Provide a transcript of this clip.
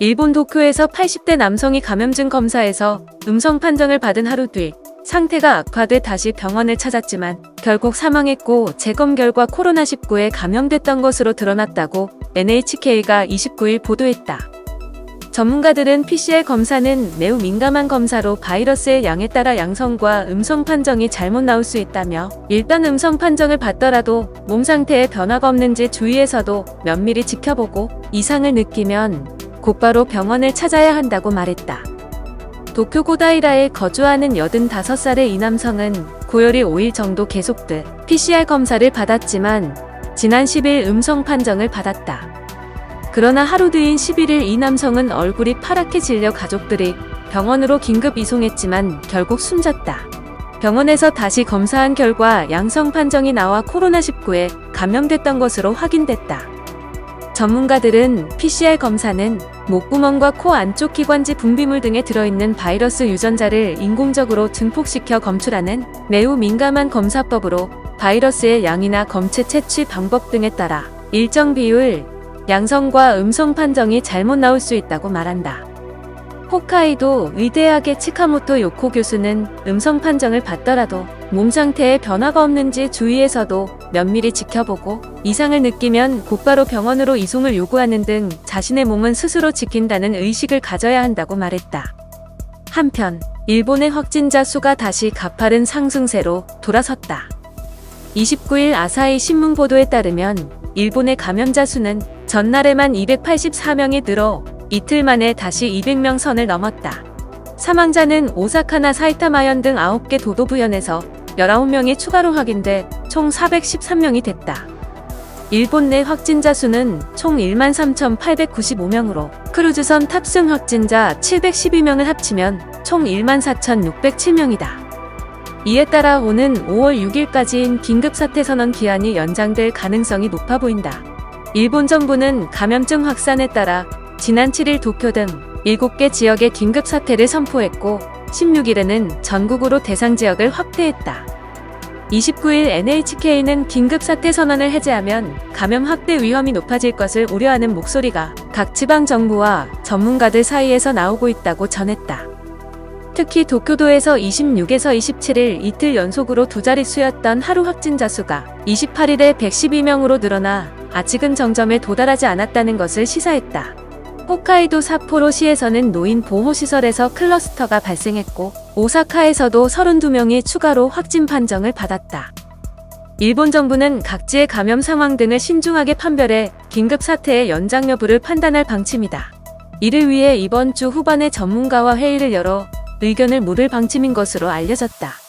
일본 도쿄에서 80대 남성이 감염증 검사에서 음성 판정을 받은 하루 뒤 상태가 악화돼 다시 병원을 찾았지만 결국 사망했고 재검 결과 코로나19에 감염됐던 것으로 드러났다고 NHK가 29일 보도했다. 전문가들은 PCR 검사는 매우 민감한 검사로 바이러스의 양에 따라 양성과 음성 판정이 잘못 나올 수 있다며 일단 음성 판정을 받더라도 몸 상태에 변화가 없는지 주위에서도 면밀히 지켜보고 이상을 느끼면 곧바로 병원을 찾아야 한다고 말했다. 도쿄 고다이라에 거주하는 85살의 이 남성은 고열이 5일 정도 계속돼 PCR 검사를 받았지만 지난 10일 음성 판정을 받았다. 그러나 하루 뒤인 11일 이 남성은 얼굴이 파랗게 질려 가족들이 병원으로 긴급 이송했지만 결국 숨졌다. 병원에서 다시 검사한 결과 양성 판정이 나와 코로나19에 감염됐던 것으로 확인됐다. 전문가들은 PCR 검사는 목구멍과 코 안쪽 기관지 분비물 등에 들어있는 바이러스 유전자를 인공적으로 증폭시켜 검출하는 매우 민감한 검사법으로 바이러스의 양이나 검체 채취 방법 등에 따라 일정 비율 양성과 음성 판정이 잘못 나올 수 있다고 말한다. 홋카이도 의대학의 치카모토 요코 교수는 음성 판정을 받더라도 몸 상태에 변화가 없는지 주위에서도 면밀히 지켜보고 이상을 느끼면 곧바로 병원으로 이송을 요구하는 등 자신의 몸은 스스로 지킨다는 의식을 가져야 한다고 말했다. 한편 일본의 확진자 수가 다시 가파른 상승세로 돌아섰다. 29일 아사히 신문 보도에 따르면 일본의 감염자 수는 전날에만 284명이 늘어 이틀 만에 다시 200명 선을 넘었다. 사망자는 오사카나 사이타마현 등 9개 도도부현에서 19명이 추가로 확인돼 총 413명이 됐다. 일본 내 확진자 수는 총 13,895명으로 크루즈선 탑승 확진자 712명을 합치면 총 14,607명이다. 이에 따라 오는 5월 6일까지인 긴급사태 선언 기한이 연장될 가능성이 높아 보인다. 일본 정부는 감염증 확산에 따라 지난 7일 도쿄 등 7개 지역에 긴급사태를 선포했고 16일에는 전국으로 대상 지역을 확대했다. 29일 NHK는 긴급사태 선언을 해제하면 감염 확대 위험이 높아질 것을 우려하는 목소리가 각 지방 정부와 전문가들 사이에서 나오고 있다고 전했다. 특히 도쿄도에서 26에서 27일 이틀 연속으로 두 자릿수였던 하루 확진자 수가 28일에 112명으로 늘어나 아직은 정점에 도달하지 않았다는 것을 시사했다. 홋카이도 삿포로시에서는 노인 보호시설에서 클러스터가 발생했고 오사카에서도 32명이 추가로 확진 판정을 받았다. 일본 정부는 각지의 감염 상황 등을 신중하게 판별해 긴급사태의 연장 여부를 판단할 방침이다. 이를 위해 이번 주 후반에 전문가와 회의를 열어 의견을 물을 방침인 것으로 알려졌다.